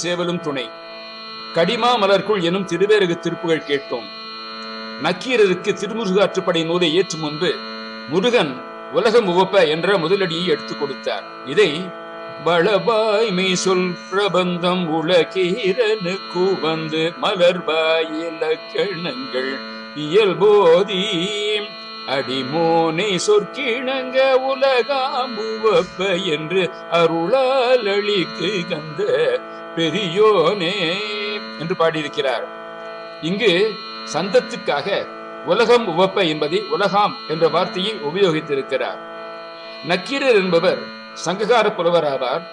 சேவலும் துணை. கடிமா மலர்க்குள் எனும் திருவேரகு திருப்புகள் கேட்கும். நக்கீரருக்கு திருமுருகாற்றுப்படை நூலை ஏற்றும் முன்பு முருகன் உலகம் உவப்ப என்ற முதலடியை எடுத்துக் கொடுத்தார். இதை வளவாய்மை சொல் பிரபந்தம் உலகீரனுக்கு வந்து மலர்வாயிலக்கணங்கள் இயல்போதி அடிமோனை சொற்கிணங்க உலகாம்புவப்ப என்று அருளால் அளிக்கு கந்த பெரியோனே என்று பாடியிருக்கிறார். இங்கு சந்தத்துக்காக உலகம் உவப்ப என்பதை உலகாம் என்ற வார்த்தையை உபயோகித்திருக்கிறார். நக்கீரர் என்பவர் சங்ககார புலவர் ஆவார்.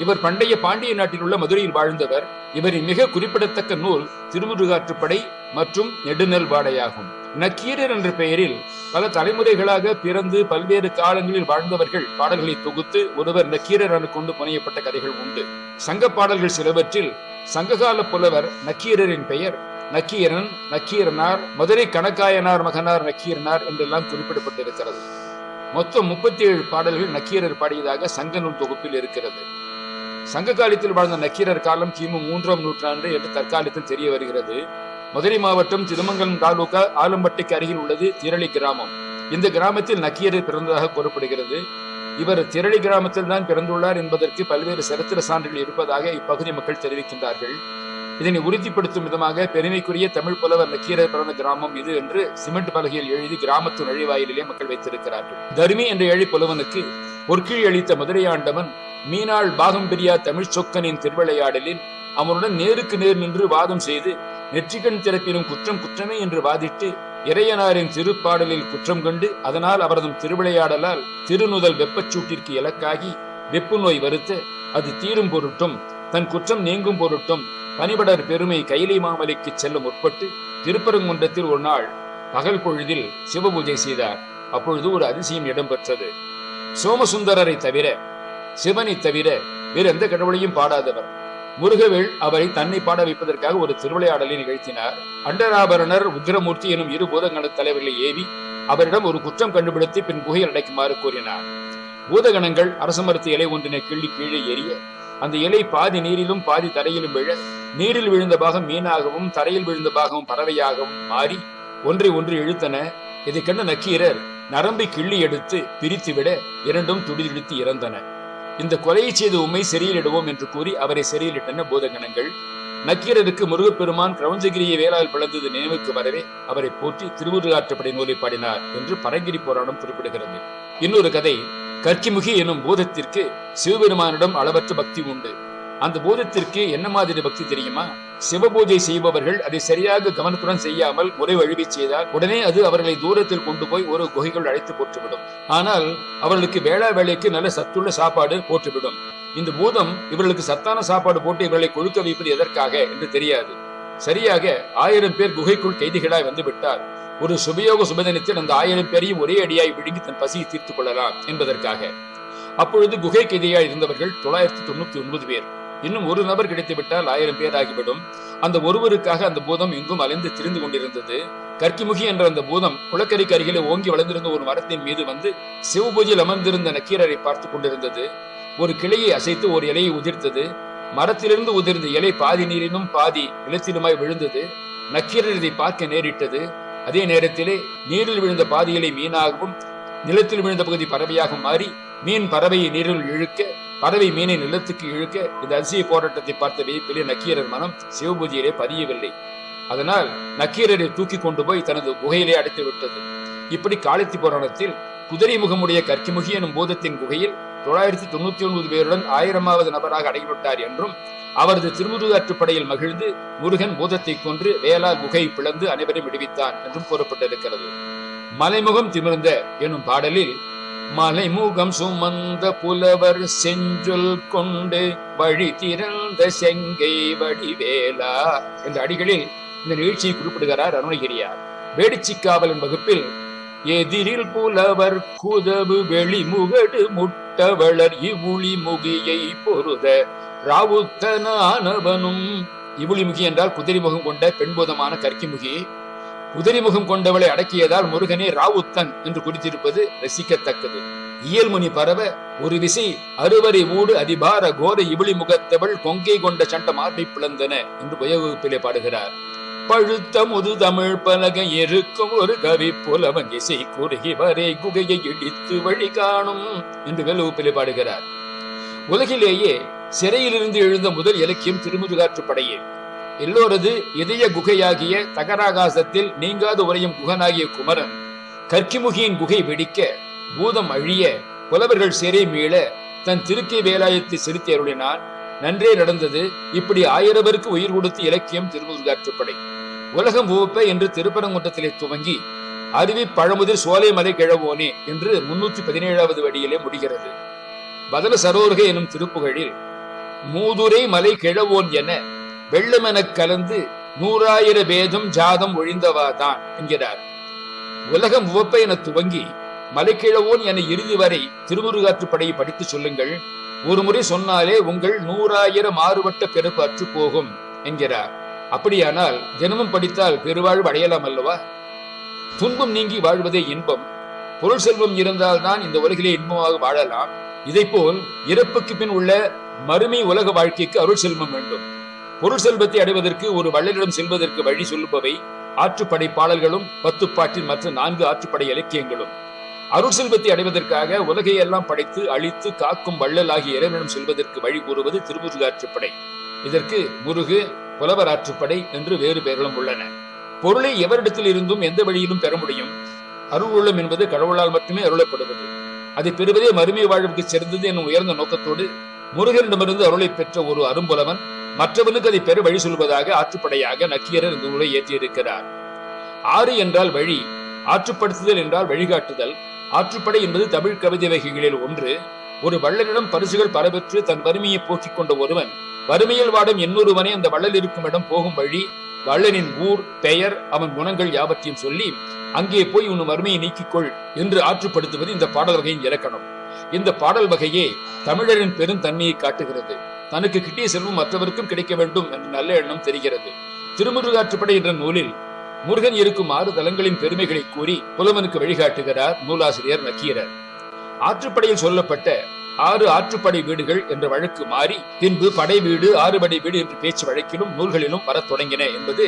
இவர் பண்டைய பாண்டிய நாட்டில் உள்ள மதுரையில் வாழ்ந்தவர். இவரின் மிக குறிப்பிடத்தக்க நூல் திருமுருகாற்றுப்படை மற்றும் நெடுநல் வாடையாகும். நக்கீரர் என்ற பெயரில் பல தலைமுறைகளாக பிறந்து பல்வேறு காலங்களில் வாழ்ந்தவர்கள் பாடல்களை தொகுத்து ஒருவர் நக்கீரர் என கொண்டு புனையப்பட்ட கதைகள் உண்டு. சங்க பாடல்கள் சிலவற்றில் சங்ககால புலவர் நக்கீரரின் பெயர் நக்கீரன், நக்கீரனார், மதுரை கணக்காயனார் மகனார் நக்கீரனார் என்றெல்லாம் குறிப்பிடப்பட்டிருக்கிறது. மொத்தம் 37 பாடல்கள் நக்கீரர் பாடியதாக சங்க நூல் தொகுப்பில் இருக்கிறது. சங்க காலத்தில் வாழ்ந்த நக்கீரர் காலம் கிமு 3ஆம் நூற்றாண்டு என்று தற்காலத்தில் தெரிய வருகிறது. மதுரை மாவட்டம் திருமங்கலம் தாலுகா ஆலம்பட்டிக்கு அருகில் உள்ளது திரளி கிராமம். இந்த கிராமத்தில் நக்கீரர் பிறந்ததாக கூறப்படுகிறது. இவர் திரளி கிராமத்தில் தான் பிறந்துள்ளார் என்பதற்கு பல்வேறு சரித்திர சான்றுகள் இருப்பதாக இப்பகுதி மக்கள் தெரிவிக்கின்றார்கள். இதனை உறுதிப்படுத்தும் விதமாக பெருமைக்குரிய தமிழ் புலவர் நக்கீரர் பிறந்த கிராமம் இது என்று சிமெண்ட் பலகையில் எழுதி கிராமத்து நுழைவாயிலே மக்கள் வைத்திருக்கிறார்கள். தர்மி என்ற ஏழை புலவனுக்கு பொற்கீழ் அளித்த மதுரை ஆண்டவன் மீனாள் பாகம்பிரியா தமிழ் சொக்கனின் திருவிளையாடலில் அவனுடன் நேருக்கு நேர் நின்று வாதம் செய்து நெற்றிக்கண் திறப்பினும் குற்றம் குற்றமே என்று வாதிட்டு இறையனாரின் திருப்பாடலில் குற்றம் கண்டு அதனால் அவரது திருவிளையாடலால் திருநுதல் வெப்பச்சூட்டிற்கு இலக்காகி வெப்பு நோய் வருத்த அது தீரும் பொருட்டும் தன் குற்றம் நீங்கும் பொருட்டும் பனிபடர் பெருமை கைலை மாமலைக்கு செல்ல முற்பட்டு திருப்பரங்குன்றத்தில் ஒரு நாள் பகல் பொழுதில் சிவபூஜை செய்தார். அப்பொழுது ஒரு அதிசயம் இடம்பெற்றது. சோமசுந்தரரை தவிர, சிவனை தவிர வேறு எந்த கடவுளையும் பாடாதவர் முருகவேள் அவரை தன்னை பாட வைப்பதற்காக ஒரு திருவிளையாடலை நிகழ்த்தினார். அண்டராபரணர், உக்ரமூர்த்தி எனும் இரு பூதகண தலைவர்களை ஏவி அவரிடம் ஒரு குற்றம் கண்டுபிடித்து பின் குகையில் அடைக்குமாறு கூறினார். பூதகணங்கள் அரசமரத்து இலை ஒன்றினை கிள்ளி கீழே எறிய அந்த இலை பாதி நீரிலும் பாதி தரையிலும் விழ நீரில் விழுந்த பாகம் மீனாகவும் தரையில் விழுந்த பாகம் பறவையாகவும் மாறி ஒன்றை ஒன்று இழுத்தன. இதை கண்ட நக்கீரர் நரம்பை கிள்ளி எடுத்து பிரித்துவிட இரண்டும் துடிதுடித்து இறந்தன. இந்த கொலையை செய்த உண்மை சிறையிலிடுவோம் என்று கூறி அவரை சிறையிலிட்டன பூதகணங்கள். நக்கீரருக்கு முருகப்பெருமான் கிரௌஞ்சகிரியை வேளால் பிளந்தது நினைவுக்கு வரவே அவரை போற்றி திருமுருகாற்றுப்படை நூலை பாடினார் என்று பரங்கிரி புராணம் குறிப்பிடுகிறது. இன்னொரு கதை, கற்கிமுகி எனும் பூதத்திற்கு சிவபெருமானிடம் அளவற்ற பக்தி உண்டு. அந்த பூதத்திற்கு என்ன மாதிரி பக்தி தெரியுமா? சிவபூஜை செய்பவர்கள் அதை சரியாக கவனத்துடன் செய்யாமல் முறை வழுவி செய்தால் உடனே அது அவர்களை தூரத்தில் கொண்டு போய் ஒரு குகைகள் அழைத்து போட்டுவிடும். ஆனால் அவர்களுக்கு வேளா வேலைக்கு நல்ல சத்துள்ள சாப்பாடு போட்டுவிடும். இந்த பூதம் இவர்களுக்கு சத்தான சாப்பாடு போட்டு இவர்களை கொழுக்க வைப்பது எதற்காக என்று தெரியாது. சரியாக 1000 பேர் குகைக்குள் கைதிகளாய் வந்து விட்டால் ஒரு சுபயோக சுபதினத்தில் அந்த 1000 பேரையும் ஒரே அடியாய் விழுங்கி தன் பசியை தீர்த்துக் கொள்ளலாம் என்பதற்காக. அப்பொழுது குகை கைதியாய் இருந்தவர்கள் 999 பேர். இன்னும் ஒரு நபர் கிடைத்து விட்டால் 1000 பேர் ஆகிவிடும். அந்த ஒருவருக்காக அந்த பூதம் எங்கும் அலைந்து திரிந்து கொண்டிருந்தது. கற்கிமுகி என்ற அந்த பூதம் குளக்கரைக்கு அருகிலே ஓங்கி வளர்ந்திருந்த ஒரு மரத்தின் மீது வந்து சிவபூஜையில் அமர்ந்திருந்த நக்கீரரை பார்த்து கொண்டிருந்தது. ஒரு கிளையை அசைத்து ஒரு இலையை உதிர்த்தது. மரத்திலிருந்து உதிர்ந்த இலை பாதி நீரினும் பாதி நிலத்திலுமாய் விழுந்தது. நக்கீரர் இதை பார்க்க நேரிட்டது. அதே நேரத்திலே நீரில் விழுந்த பாதி இலை மீனாகவும் நிலத்தில் விழுந்த பகுதி பறவையாகவும் மாறி மீன் பறவையை நீரில் இழுக்க, பறவை மீனை நிலத்துக்கு இழுக்க, இந்த அதிசய போராட்டத்தை பார்த்த வியப்பிலே நக்கீரர் மனம் சிவபூஜையிலே பதியவில்லை. அதனால் நக்கீரரை தூக்கி கொண்டு போய் தனது குகையிலே அடைத்து விட்டது. இப்படி காளித்தி புராணத்தில் குதிரை முகமுடைய கற்கிமுகி எனும் பூதத்தின் குகையில் 999 பேருடன் 1000வது நபராக அடைவிட்டார் என்றும், அவரது திருமுருகாற்றுப்படையில் மகிழ்ந்து முருகன் பூதத்தை கொன்று வேளால் குகை பிளந்து அனைவரையும் விடுவித்தான் என்றும் கூறப்பட்டிருக்கிறது. மலைமுகம் திமிர்ந்த எனும் பாடலில் மலைமுகம் சுமந்த புலவர் செஞ்சொல் கொண்டு வழி திறந்த செங்கை வடிவேலா என்ற அடிகளில் இந்த நிகழ்ச்சியை குறிப்பிடுகிறார் அருணகிரியார். வேடிச்சிக்காவலன் வகுப்பில் எதிரில் புலவர் குதவு வெளிமுகடு முட்டவளர் இவுளி முகியை பொருத ராவுத்தனானவனும். இவுளி முகி என்றால் குதிரை முகம் கொண்ட பெண்பூதமான கற்கிமுகி. குதிரை முகம் கொண்டவளை அடக்கியதால் முருகனே ராவுத்தன் என்று குறித்திருப்பது ரசிக்கத்தக்கது. இயல்முனி பரவ ஒரு விசை அறுவரை ஊடு அதிபார கோர இவுளி முகத்தவள் கொங்கை கொண்ட சண்ட மார்பை பிளந்தன என்று வகுப்பிலே பாடுகிறார். பழுத்த முது தமிழ் பலகை இருக்கும் ஒரு கவி புலவன் இசை குறுகி வரை குகையை இடித்து வழி காணும் என்று வகுப்பிலே பாடுகிறார். உலகிலேயே சிறையிலிருந்து எழுந்த முதல் இலக்கியம் திருமுருகாற்றுப்படையே. எல்லோரது இதய குகையாகிய தகராகாசத்தில் நீங்காது உறையும் குகனாகிய குமரன் கற்கிமுகியின் குகை வெடிக்க, பூதம் அழிய, புலவர்கள் சிறை மீள தன் திருக்கை வேலாயத்தை செலுத்தி அருளினான். நன்றே நடந்தது. இப்படி 1000 பேருக்கு உயிர் கொடுத்து இலக்கியம் திருமுருகாற்றுப்படை. உலகம் உவப்ப என்று திருப்பரங்குன்றத்திலே துவங்கி அருவி பழமுதிர் சோலை மலை கிழவோனே என்று 317வது வடியிலே முடிகிறது. பதல சரோர்கை எனும் திருப்புகழில் மூதுரை மலை கிழவோன் என வெள்ளமெனக் கலந்து 100,000 பேதம் ஜாதம் ஒழிந்தவாதான் என்கிறார். உலகம் உவப்ப என துவங்கி மலைக்கிழவோன் என இறுதி வரை திருமுருகாற்றுப்படையை படித்து சொல்லுங்கள். ஒரு முறை சொன்னாலே உங்கள் 100,000 மாறுபட்ட பிறப்பு அற்று போகும் என்கிறார். அப்படியானால் தினமும் படித்தால் பெருவாழ்வு அடையலாம் அல்லவா? துன்பம் நீங்கி வாழ்வதே இன்பம். பொருள் செல்வம் இருந்தால்தான் இந்த உலகிலே இன்பமாக வாழலாம். இதை போல் இறப்புக்கு பின் உள்ள மறுமை உலக வாழ்க்கைக்கு அருள் செல்வம் வேண்டும். பொருள் செல்வத்தை அடைவதற்கு ஒரு வள்ளலிடம் செல்வதற்கு வழி சொல்லுபவை ஆற்றுப்படை பாடல்களும் 10 பாட்டின் மற்ற 4 ஆற்றுப்படை இலக்கியங்களும். அருள் செல்வத்தை அடைவதற்காக உலகையெல்லாம் படைத்து அழித்து காக்கும் வள்ளல் ஆகிய இறைவனிடம் செல்வதற்கு வழி கூறுவது திருமுருகாற்றுப்படை. இதற்கு முருகு, புலவர் ஆற்றுப்படை என்று வேறு பெயர்களும் உள்ளன. பொருளை எவரிடத்தில் இருந்தும் எந்த வழியிலும் பெற முடியும். அருள் உள்ளம் என்பது கடவுளால் மட்டுமே அருளப்படுவது. அதை பெறுவதே மறுமை வாழ்வுக்கு சிறந்தது என்னும் உயர்ந்த நோக்கத்தோடு முருகனிடமிருந்து அருளை பெற்ற ஒரு அரும்புலவன் மற்றவனுக்கு அதை பெற வழி சொல்வதாக ஆற்றுப்படையாக நக்கீரர் இந்த நூலை ஏற்றியிருக்கிறார். ஆறு என்றால் வழி, ஆற்றுப்படுத்துதல் என்றால் வழிகாட்டுதல். ஆற்றுப்படை என்பது தமிழ் கவிதை வகைகளில் ஒன்று. ஒரு வள்ளலிடம் பரிசுகள் பல பெற்று தன் வறுமையை போக்கிக் கொண்ட ஒருவன் வறுமையில் வாடும் இன்னொருவனே அந்த வள்ளல் இருக்கும் இடம் போகும் வழி, வள்ளலின் ஊர், பெயர், அவன் குணங்கள் யாவற்றையும் சொல்லி அங்கே போய் உன் வறுமையை நீக்கிக்கொள் என்று ஆற்றுப்படுத்துவது இந்த பாடல் வகையின் இலக்கணம். இந்த பாடல் வகையே தமிழரின் பெரும் தன்மையை காட்டுகிறது. தனக்கு கிட்டிய செல்வம் மற்றவருக்கும் கிடைக்க வேண்டும் என்ற நல்ல எண்ணம் தெரிகிறது. திருமுருகாற்றுப்படை என்ற நூலில் முருகன் இருக்கும் 6 தலங்களின் பெருமைகளை கூறி புலவனுக்கு வழிகாட்டுகிறார் நூலாசிரியர் நக்கீரர். ஆற்றுப்படையில் சொல்லப்பட்ட 6 ஆற்றுப்படை வீடுகள் என்ற வழக்கு மாறி பின்பு படை வீடு, 6 படை வீடு என்று பேச்சு வழக்கிலும் நூல்களிலும் வரத் தொடங்கின என்பது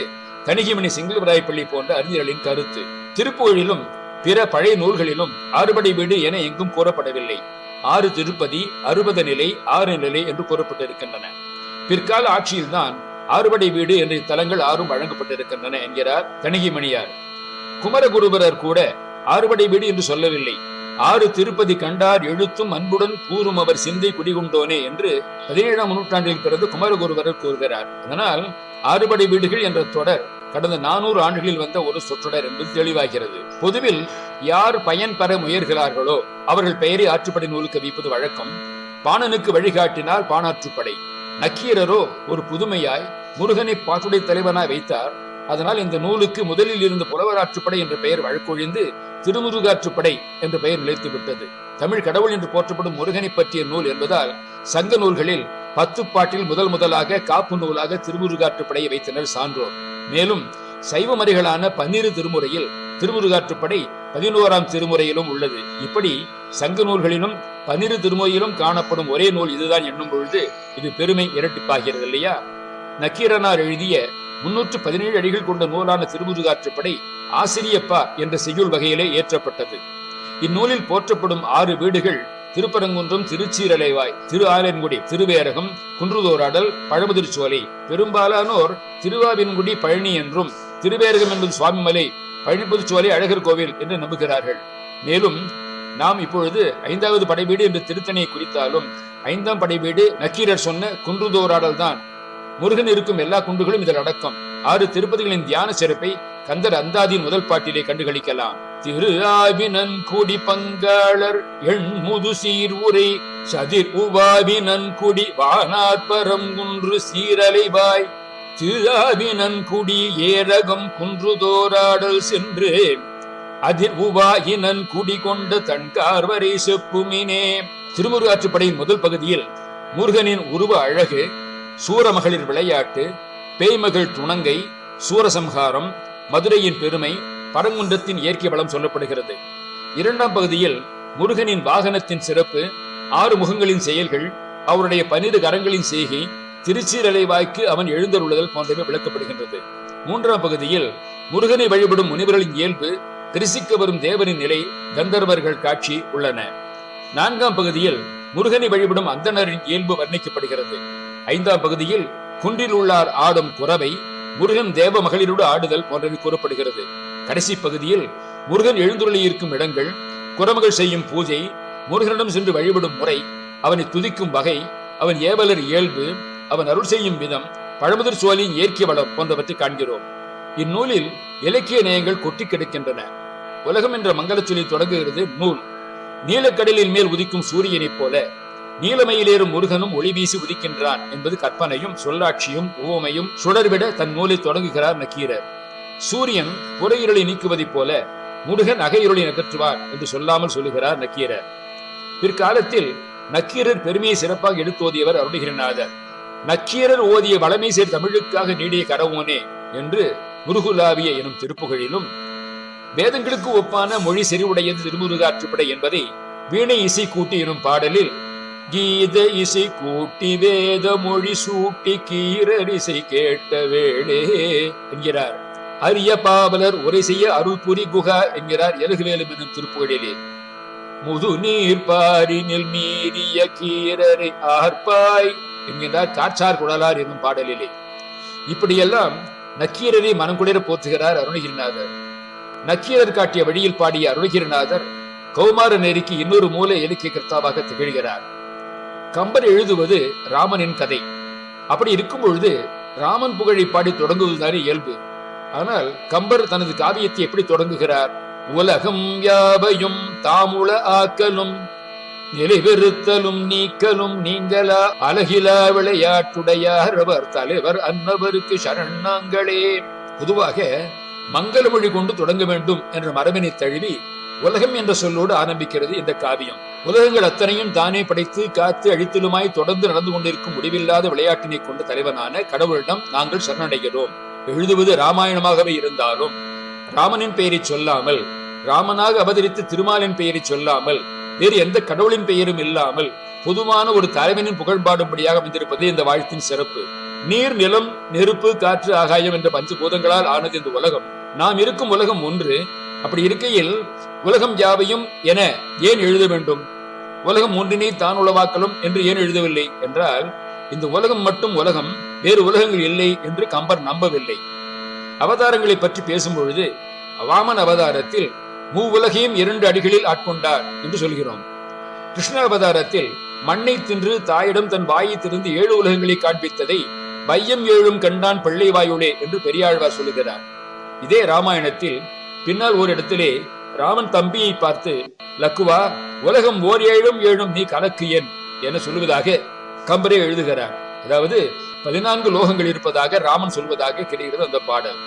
கணிகைமணி சிங்களவராயப்பள்ளி போன்ற அறிஞர்களின் கருத்து. திருப்புகழிலும் பிற பழைய நூல்களிலும் 6 படை வீடு என எங்கும் கூறப்படவில்லை. 6 திருப்பதி, 60 நிலை, 6 நிலை என்று கூறப்பட்டிருக்கின்றன. பிற்கால ஆட்சியில்தான் ஆறுபடை வீடு என்ற இத்தலங்கள் 6 வழங்கப்பட்டிருக்கின்றன என்கிறார் தணிகைமணியார். குமரகுருபரர் கூட ஆறுபடை வீடு என்று சொல்லவில்லை. 6 திருப்பதி கண்டார் எழுத்தும் அன்புடன் கூறும் அவர் சிந்தை குடிகொண்டோனே என்று 17ஆம் நூற்றாண்டில் பிறகு குமரகுருபரர் கூறுகிறார். அதனால் 6 படை வீடுகள் என்ற தொடர் கடந்த 400 ஆண்டுகளில் வந்த ஒரு சொற்றொடர் என்பது தெளிவாகிறது. பொதுவில் யார் பயன் பெற முயல்கிறார்களோ அவர்கள் பெயரை ஆற்றுப்படை நூலுக்கு வைப்பது வழக்கம். பாணனுக்கு வழிகாட்டினால் பாணாற்றுப்படை. நக்கீரரோ ஒரு புதுமையாய் முருகனை பாட்டுடை தலைவனாய் வைத்தார். அதனால் இந்த நூலுக்கு முதலில் இருந்த புலவராற்றுப்படை என்ற பெயர் வழக்கொழிந்து திருமுருகாற்றுப்படை என்ற பெயர் நிலைத்து விட்டது. தமிழ் கடவுள் என்று போற்றப்படும் முருகனை பற்றிய நூல் என்பதால் சங்க நூல்களில் 10 பாட்டில் முதலாக காப்பு நூலாக திருமுருகாற்றுப்படையை வைத்தனர் சான்றோர். மேலும் சைவமறைகளான 12 திருமுறையில் திருமுருகாற்றுப்படை 11ஆம் திருமுறையிலும் உள்ளது. இப்படி சங்க நூல்களிலும் 12 திருமுறையிலும் காணப்படும் ஒரே நூல் இதுதான் என்னும் பொழுது இது பெருமை இரட்டிப்பாகிறது இல்லையா? நக்கீரனார் எழுதிய 317 அடிகள் கொண்ட நூலான திருமுருகாற்றுப்படை ஆசிரியப்பா என்ற செய்யுள் வகையிலே ஏற்றப்பட்டது. இந்நூலில் போற்றப்படும் 6 வீடுகள் திருப்பரங்குன்றம், திருச்சீரலைவாய், திரு ஆலன்குடி, திருவேரகம், குன்றுதோராடல், பழமுதிர்ச்சோலை. பெரும்பாலானோர் திருவாவின்குடி பழனி என்றும் திருவேரகம் என்பது சுவாமிமலை, பழனிபுதுச்சோலை அழகர் கோவில் என்று நம்புகிறார்கள். மேலும் நாம் இப்பொழுது 5வது படைவீடு என்று திருத்தணியை குறித்தாலும் 5ஆம் படைவீடு நக்கீரர் சொன்ன குன்றுதோராடல் தான். முருகன் இருக்கும் எல்லா குன்றுகளும் இதில் அடக்கம். 6 திருப்பதிகளின் தியான சிறப்பை கந்தர் அந்தாதியின் முதல் பாட்டிலே கண்டுகளிக்கலாம். திரு ஆவினன் குடி பங்காளர் எண்முது சீர் உரை சதிர் உவாவினன் குடி வானாற்பரம் குன்று சீரலைவாய் திரு ஆவினன் குடி ஏரகம் குன்றுதோராடல் சென்று அதிர் உவாயினன் குடி கொண்ட தன்கார்வரை செப்புமினே. திருமுருகாற்றுப்படையின் முதல் பகுதியில் முருகனின் உருவ அழகு, சூரமகளிர் விளையாட்டு, பேய்மகள் துணங்கை, சூரசம்ஹாரம், மதுரையின் பெருமை, பரங்குன்றத்தின் இயற்கை வளம் சொல்லப்படுகிறது. 2ஆம் பகுதியில் முருகனின் வாகனத்தின் சிறப்பு, 6 முகங்களின் செயல்கள், அவருடைய 12 கரங்களின் செய்கை, திருச்சீரலைவாய்க்கு அவன் எழுந்தருளுதல் போன்றவை விளக்கப்படுகின்றது. 3ஆம் பகுதியில் முருகனை வழிபடும் முனிவர்களின் இயல்பு, தரிசிக்க வரும் தேவரின் நிலை, கந்தர்வர்கள் காட்சி உள்ளன. 4ஆம் பகுதியில் முருகனை வழிபடும் அந்தணரின் இயல்பு வர்ணிக்கப்படுகிறது. 5ஆம் பகுதியில் குன்றில் உள்ளார் ஆடும் குறவை, முருகன் தேவ மகளிரோடு ஆடுதல் போன்றவை கூறப்படுகிறது. கடைசி பகுதியில் முருகன் எழுந்துருளி இருக்கும் இடங்கள், குறமகள் செய்யும் பூஜை, முருகனிடம் சென்று வழிபடும் முறை, அவனை துதிக்கும் வகை, அவன் ஏவலர் இயல்பு, அவன் அருள் செய்யும் விதம், பழமுதிர் சோலையின் இயற்கை வளம் போன்றவற்றை காண்கிறோம். இந்நூலில் இலக்கிய நேயங்கள் கொட்டி கிடக்கின்றன. உலகம் என்ற மங்கள சொல்லி தொடங்குகிறது நூல். நீலக்கடலின் மேல் உதிக்கும் சூரியனைப் போல நீலமையிலேறும் முருகனும் ஒளி வீசி உதிக்கின்றான் என்பது கற்பனையும் சொல்லாட்சியும் உவமையும் சுடர்விட தன் நூலை தொடங்குகிறார் நக்கீரர். சூரியன் புறையிருளை நீக்குவதைப் போல முருகன் அகையிருளை அகற்றுவார் என்று சொல்லாமல் சொல்லுகிறார் நக்கீரர். பிற்காலத்தில் நக்கீரர் பெருமையை சிறப்பாக எடுத்தோதியவர் அருணகிரிநாதர். நக்கீரர் ஓதிய வளமை சேர் தமிழுக்காக நீடிய கரவோனே என்று முருகுலாவிய எனும் திருப்புகழிலும், வேதங்களுக்கு ஒப்பான மொழி செறிவுடையது திருமுருகாற்றுப்படை என்பதை வீணை இசை கூட்டி எனும் பாடலில் கீத இசை கூட்டி வேத மொழி சூட்டி கீரரிசை கேட்ட வேளே என்கிறார். அரிய பாவலர் உரை செய்ய அருள் புரி குகா என்கிறார் எலுகுவேலும் எனும் திருப்புகழிலே. முது நீர் பாரினில் மீறிய கீரரை ஆர்ப்பாய் என்கிறார் காற்றார் குழலார் என்னும் பாடலிலே. இப்படியெல்லாம் நக்கீரரை மனங்குளிர போற்றுகிறார் அருணகிரிநாதர். நக்கீரர் காட்டிய வழியில் பாடிய அருணகிரிநாதர் கௌமார நெறிக்கு இன்னொரு மூல இலக்கிய கர்த்தாவாக திகழ்கிறார். கம்பர் எழுதுவது ராமனின் கதை. அப்படி இருக்கும் பொழுது ராமன் புகழை பாடி தொடங்குவதுதானே இயல்பு. ஆனால் கம்பர் தனது காவியத்தை எப்படி தொடங்குகிறார்? உலகம் யாவையும் தாமுள ஆக்கலும் நிலைவெறுத்தலும் நீக்கலும் நீங்களா அழகிலா விளையாட்டுடையார் அவர் தலைவர் அன்னவருக்கு சரணாங்களே. பொதுவாக மங்கள மொழி கொண்டு தொடங்க வேண்டும் என்ற மரபினை தழுவி உலகம் என்ற சொல்லோடு ஆரம்பிக்கிறது இந்த காவியம். உலகங்கள் அத்தனையும் தானே படைத்து காத்து அழித்தலுமாய் தொடர்ந்து நடந்து கொண்டிருக்கும் முடிவில்லாத விளையாட்டினை கொண்ட தலைவனான கடவுளிடம் நாங்கள் சரணடைகிறோம். எழுதுவது ராமாயணமாகவே இருந்தாலும் ராமனின் பெயரை சொல்லாமல், ராமனாக அவதரித்து திருமாலின் பெயரை சொல்லாமல், வேறு எந்த கடவுளின் பெயரும் இல்லாமல் பொதுவான ஒரு தலைவனின் புகழ்பாடும்படியாக வந்திருப்பது இந்த வாழ்த்தின் சிறப்பு. நீர், நிலம், நெருப்பு, காற்று, ஆகாயம் என்ற 5 பூதங்களால் ஆனது இந்த உலகம். நாம் இருக்கும் உலகம் ஒன்று. அப்படி இருக்கையில் உலகம் யாவையும் என ஏன் எழுத வேண்டும்? உலகம் ஒன்றினை தான் உளவாக்கலும் என்று ஏன் எழுதவில்லை என்றால், இந்த உலகம் மட்டும் உலகம், வேறு உலகங்கள் இல்லை என்று கம்பர் நம்பவில்லை. அவதாரங்களை பற்றி பேசும் பொழுது வாமன் அவதாரத்தில் மூவுலகையும் 2 அடிகளில் ஆட்கொண்டார் என்று சொல்கிறோம். கிருஷ்ண அவதாரத்தில் மண்ணை தின்று தாயிடம் தன் வாயை திறந்து 7 உலகங்களை காண்பித்ததை வையம் 7 கண்டான் பிள்ளை வாயுளே என்று பெரியாழ்வார் சொல்லுகிறார். இதே ராமாயணத்தில் பின்னால் ஒரு இடத்திலே ராமன் தம்பியை பார்த்து, லக்குவா, உலகம் 7 நீ கலக்கு என சொல்லுவதாக கம்பரே எழுதுகிறார். அதாவது 14 லோகங்கள் இருப்பதாக ராமன் சொல்வதாக கிடைக்கிறது அந்த பாடல்.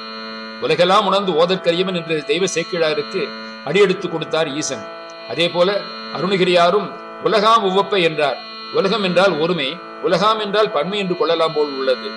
உலகெல்லாம் உணர்ந்து ஓதற்கரியவன் என்ற தெய்வ சேக்கிழாருக்கு அடியெடுத்து கொடுத்தார் ஈசன். அதே போல அருணகிரியாரும் உலகாம் உவப்ப என்றார். உலகம் என்றால் ஒருமை, உலகாம் என்றால் பன்மை என்று கொள்ளலாம் போல் உள்ளது.